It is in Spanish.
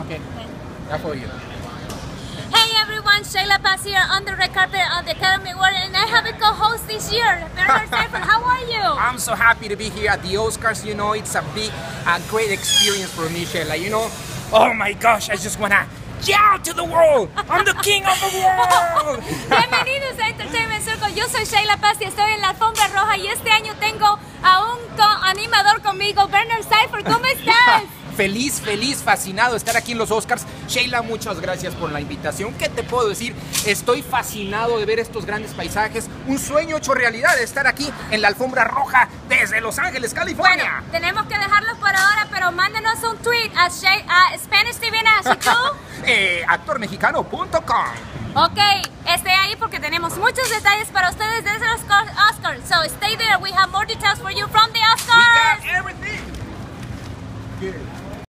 Okay, that's for you. Hey everyone, Shayla Paz here on the red carpet of the Academy Award, and I have a co-host this year, Bernard Seifer. How are you? I'm so happy to be here at the Oscars. You know, it's a great experience for me, Shayla. You know, oh my gosh, I just wanna yell to the world. I'm the king of the world. Bienvenidos a Entertainment Circle. Yo soy Shayla Paz y estoy en la alfombra roja, y este año tengo a un animador conmigo, Bernard Seifer. ¿Cómo estás? Feliz, fascinado de estar aquí en los Oscars. Shayla, muchas gracias por la invitación. ¿Qué te puedo decir? Estoy fascinado de ver estos grandes paisajes. Un sueño hecho realidad de estar aquí en la alfombra roja desde Los Ángeles, California. Bueno, tenemos que dejarlos por ahora, pero mándenos un tweet a Spanish TV National. Actormexicano.com. Ok, esté ahí porque tenemos muchos detalles para ustedes desde los Oscars. So stay there. We have more details for you from the Oscars. We got everything. Good.